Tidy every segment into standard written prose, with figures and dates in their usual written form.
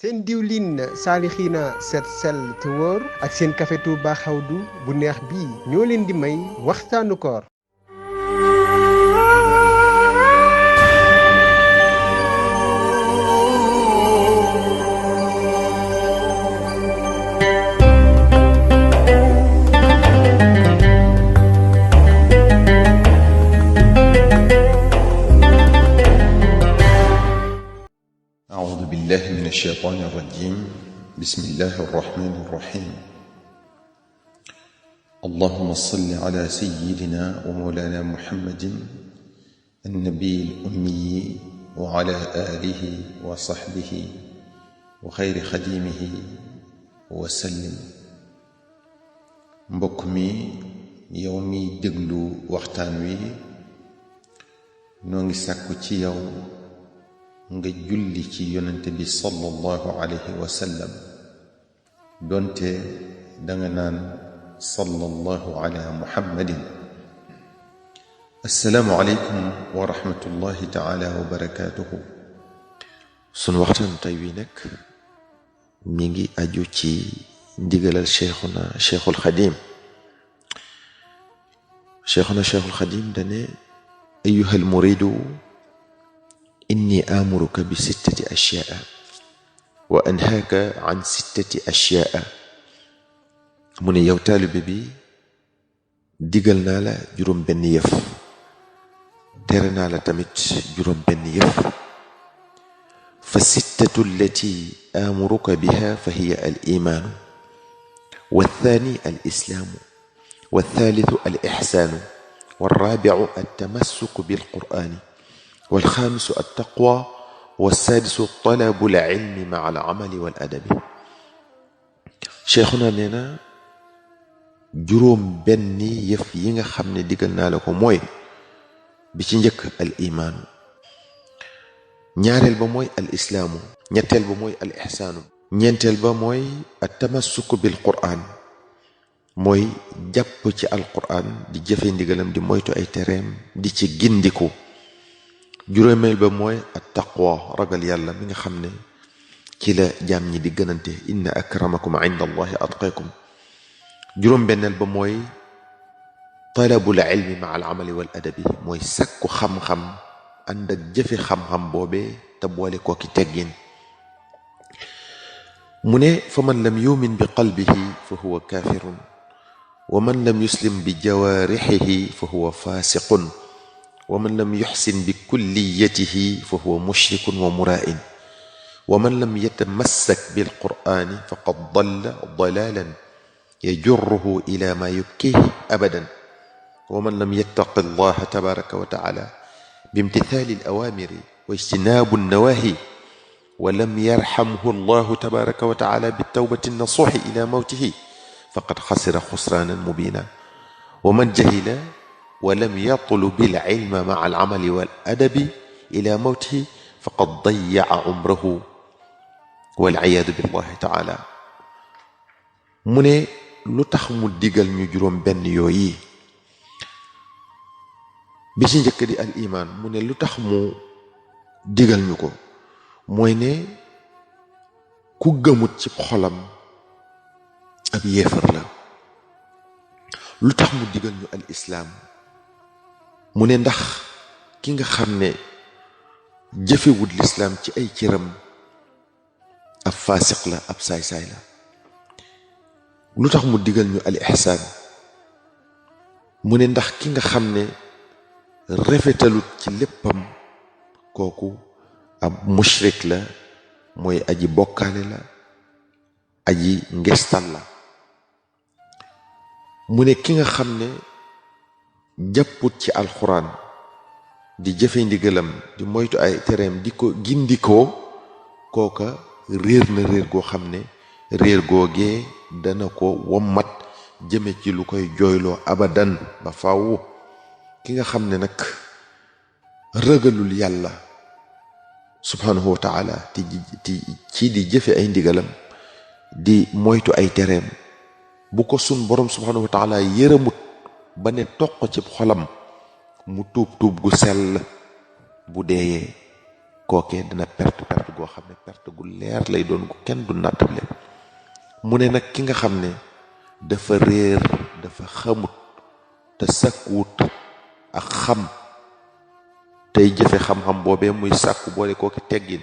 seen diwlin saalixiina set sell te wóor ak seen café Touba xawdu bu neex bii ñoo leen di may waxtaanu koor. أعوذ بالله من الشيطان الرجيم بسم الله الرحمن الرحيم اللهم صل على سيدنا ومولانا محمد النبي الأمي وعلى آله وصحبه وخير خديمه وسلم mbokk mi yow mi déglu waxtaan wi noo ngi sàkku ci yow nga julli ci yonent bi sallallahu alayhi wa sallam donte danga naan sallallahu ala muhammadin. assalaamu aleykum wa rahmatullahi taala wa barakaatuhu. sunu waxtaan tey wi nag mi ngi aju ci ndigalal cheikhul xadim dane ayyuhal muridu inni amuruka bi sittati ashyaa wa anhaaka an sittati ashyaa mu ne yow taalibe bi digal naa la juróom benn yëf tere naa la tamit juróom benn yëf fa sittatu allati amuruka biha fa hiya al imaanu wa thani al islaamu wa thalithu al ixsaanu wa raabiu al tamassuku bil qur'aani والخامس التقوى والسادس طلب العلم مع العمل والأدب. cheikhuna nee na juróom benni yëf yi nga xam ne digal naa la ko mooy bi ci njëkk al imaanu, ñaareel ba mooy al islaamu, ñetteel ba mooy al ixsaanu, ñeenteel ba mooy at tamassuku bil qur'aan, mooy jàpp ci al qur'aan di jëfe ndigalam di moytu ay tereem di ci gindiku. juróomeel ba mooy at taqwa, ragal yàlla mi nga xam ne ci la jaam ñi di gënante inna akramakum inda allahi atqakum. juróom benneel ba mooy talabul ilmi ma al amali wal adabi, mooy sakku xam-xam ànd ak jëfe xam-xam boobee te boole kooki teggin. mu ne fa man lam yumin bi qalbihi fa huwa kafirun wa man lam yuslim bi jawarixihi fa huwa fasiqun wa man lam yuxsin bi kulliyatihi fa huwa mushrikun wa muraa'in wa man lam yatamassak bil qur'aani faqad dalla dalaalan yajurruhu ila ma yubkihi abadan wa man lam yattaqi allaha tabaraka wa taala bimtithaali al awaamiri wa ijtinaabu nnawaahi wa lam yarhamhu allahu tabaraka wa taala bitawbati nasuuhi ila mawtihi faqad xasira xusraanan mubiina wa man jahila ولم يطلب العلم مع العمل والأدب إلى موته فقد ضيع عمره والعياذ بالله تعالى. mu ne lu tax mu digal ñu juróom benn yooyi bi ci njëkk di al imaan, mu ne lu tax mu digal ñu ko mooy ne ku gëmut ci xolam ab yéefar la. lu tax mu digal ñu al islaam, mu ne ndax ki nga xam ne jëfewut lislaam ci ay cëram ab faasiq la, ab saay-saay la. lu tax mu digal ñu al ihsaan, mu ne ndax ki nga xam ne rafetalut ci léppam kooku ab mushrik la, mooy aji bokkaale la, aji ngestal la. mu ne ki nga xam ne jàpput ci alxuraan di jëfe ndigalam di moytu ay tereem di ko gindikoo, kooka réer na réer goo xam ne réer googee dana ko wommat jëme ci lu koy jooyloo abadan ba faaw. ki nga xam ne nag ragalul yàlla subhanahu wa taala ci di jëfe ay ndigalam di moytu ay tereem, bu ko sun borom subhanahu wa taala yërëmut ba ne toq ci xolam mu tuub gu sell, bu deeyee kookee dina perte goo xam ne perte gu leer lay doon gu kenn du nattable. mu ne nag ki nga xam ne dafa réer dafa xamut te sàkkuwut ak xam tey jëfe xam-xam boobee muy sàkku boole kooki teggin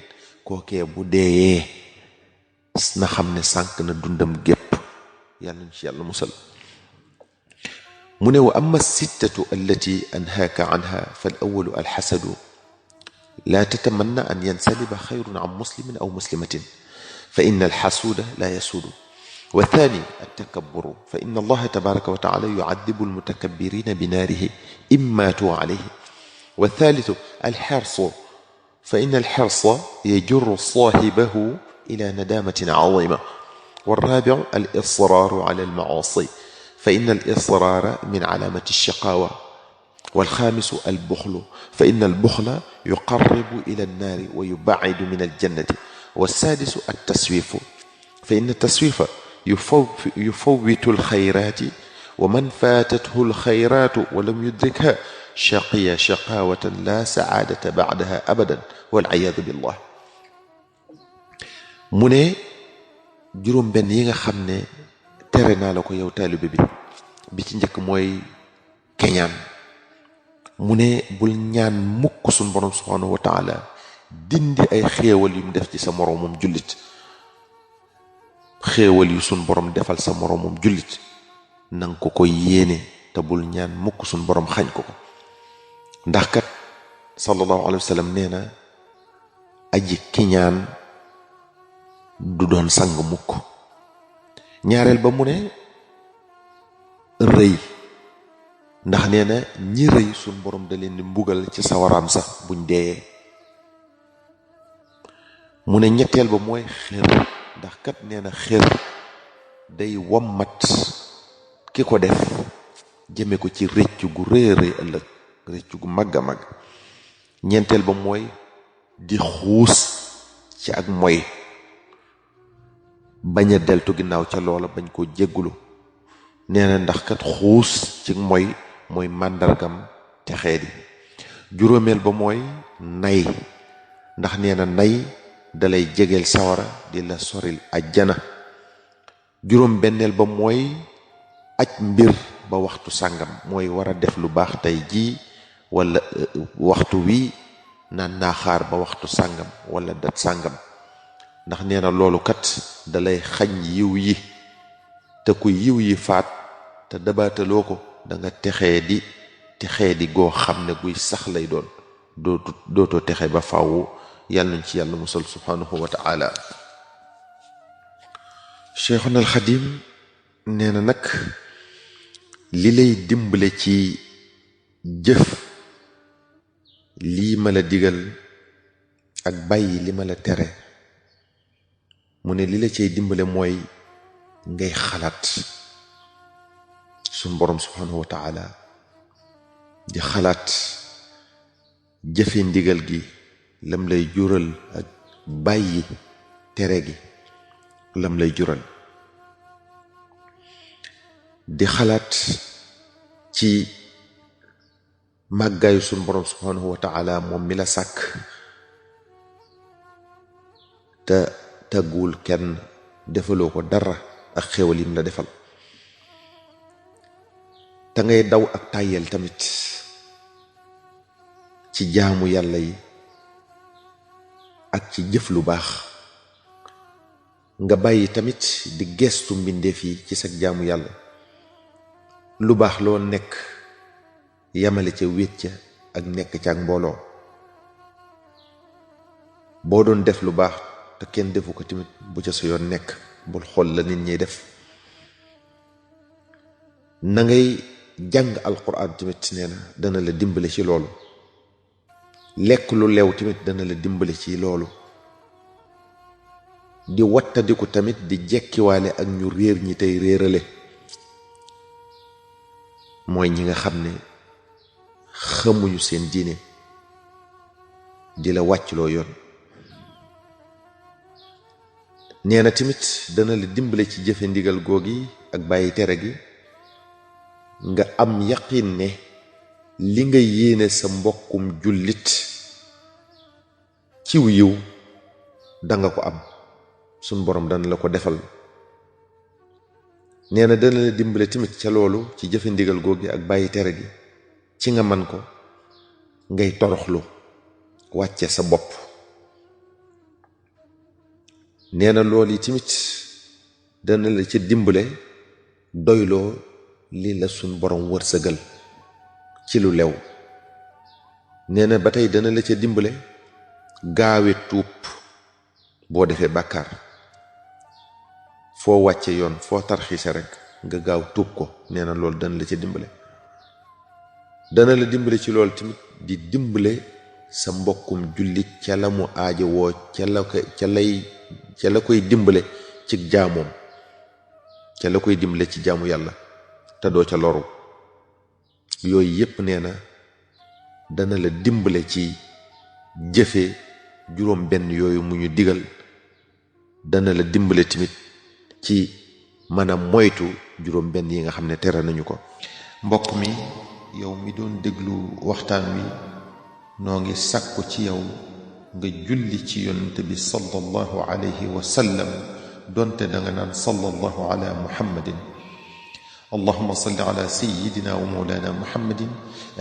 kookee bu deeyee na xam ne sànk na dundam gépp. yàlla ñu ci yàlla musal. mu ne wa amma sittatu allati anhaaka anha fal awalu alxasadu laa tatamanna an yansaliba xayrun an muslimin aw muslimatin fa inna alxasuuda laa yasuudu. wa thani altakaburu fa inna allaha tabaraka wa taala yucadibu almutakabirina binaarihi in maatuu alayhi. wa thalithu alxirsu fa inna alxirsa yajurru saahibahu ila nadamatin cazima. والرابع الإصرار على المعاصي فإن الإصرار من علامة الشقاوة. والخامس البخل فإن البخل يقرب إلى النار ويبعد من الجنة. والسادس التسويف فإن التسويف يفوت الخيرات ومن فاتته الخيرات ولم يدركها شقي شقاوة لا سعادة بعدها أبدا والعياذ بالله. mu ne juróom benn yi nga xam ne tere naa la ko yow taalibe bi ci njëkk mooy keñaan. mu ne bul ñaan mukk suñ borom subhanahu wa taala dindi ay xéewal yu mu def ci sa moroomum jullit. xéewal yu suñ borom defal sa moroomum jullit nanga ko koy yéene te bul ñaan mukk suñ borom xañ ko ko. ndax kat sallallahu alayhi wa sallam nee na aji kiñaan du doon sang mukk. ñaareel ba mu ne rëy ndax nee na ñi rëy suñ borom da leen di mbugal ci sawaraam sax buñ deeyee. mu ne ñetteel ba mooy xër ndax kat nee na xër day wommat ki ko def jëme ko ci rëcc gu rëy rëy ëllëg rëcc gu màgg a màgg. ñeenteel ba mooy di xuus ci ak moy bañ a deltu ginnaaw ca loola bañ koo jéggulu. nee na ndax kat xuus ci mooy màndargam texee di. juróomeel ba mooy nay ndax nee na nay dalay jegeel sawara di la soril ajjana. juróom benneel ba mooy aj mbir ba waxtu sàngam mooy war a def lu baax tey jii wala waxtu wi naan naa xaar ba waxtu sàngam wala dat sàngam ndax nee na loolu kat dalay xañ yiw yi te ku yiw yi faat te dabaataloo ko da nga texee di goo xam ne guy sax lay doon dootoo texe ba faaw. yàlla nañ ci yàlla musal subhanahu wa ta'ala. Cheikhuna al Xadim nee na nag li lay dimbale ci jëf lii ma la digal ak bàyyi li ma la tere mu ne li la cay dimbale mooy ngay xalaat suñ borom subhanahu wa ta'ala di xalaat jëfe ndigal gi lam lay jural ak bàyyi tere gi lam lay jural. di xalaat ci màggaayu suñ borom subhanahu wa ta'ala moom mi la sàkk te tagguwul kenn defaloo ko dara ak xéwal yim la defal. te ngay daw ak tàyyel tamit ci jaamu yàlla yi ak ci jëf lu baax. nga bàyyi tamit di gestu mbindeef yi ci sa jaamu yàlla. lu baax loo nekk yamale ca wét ca ak nekk ca ak mbooloo. boo doon def lu baax te kenn defu ko tamit bu ca sa yoon nekk bul xool la nit ñiy def. na ngay jàng alquran tamit nee na dana la dimbale ci loolu. lekk lu leew tamit dana la dimbale ci loolu. di wattadiku tamit di jekkiwaale ak ñu réer ñi tey réerale mooy ñi nga xam ne xamuñu seen diine di la wàccloo yoon. nee na tamit dana la dimbale ci jëfe ndigal googi ak bàyyi tere gi nga am yaqin ne li nga yéene sa mbokkum jullit ciw yiw danga ko am, suñ borom dana la ko defal. nee na dana la dimbale tamit ca loolu ci jëfe ndigal googi ak bàyyi tere gi ci nga man ko ngay toroxlu wàcce sa bopp. nee na loolu yi tamit dana la ca dimbale doyloo li la suñ borom wërsëgal ci lu lew. nee na ba tey dana la ca dimbale gaawe tuub boo defee bàkkaar, foo wàcce yoon foo tarxiise rek nga gaaw tuub ko. nee na loolu dana la ca dimbale. dana la dimbale ci loolu tamit di dimbale sa mbokkum jullit ca la mu aajo woo ca la koy dimbale ci jaamoom, ca la koy dimbale ci jaamu yàlla te doo ca loru. yooyu yépp nee na dana la dimbale ci jëfe juróom benn yooyu mu ñu digal. dana la dimbale tamit ci mën a moytu juróom benn yi nga xam ne tere nañu ko. mbokk mi, yow mi doon déglu waxtaan wi, noo ngi sàkku ci yow nga julli ci yonent bi sallallahu alayhi wa sallam, donte danga naan sallallahu ala muhammadin. allahumma salli ala sayyidina wa mawlana muhammadin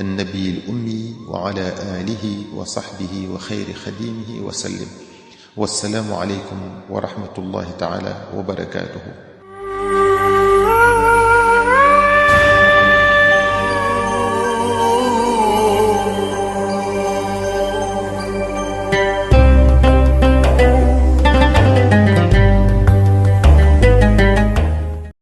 annabiy al ummi wa ala alihi wa sahbihi wa xayri xadimihi wa sallim. wassalaamu alaykum wa rahmatullahi taala wa barakatuhu.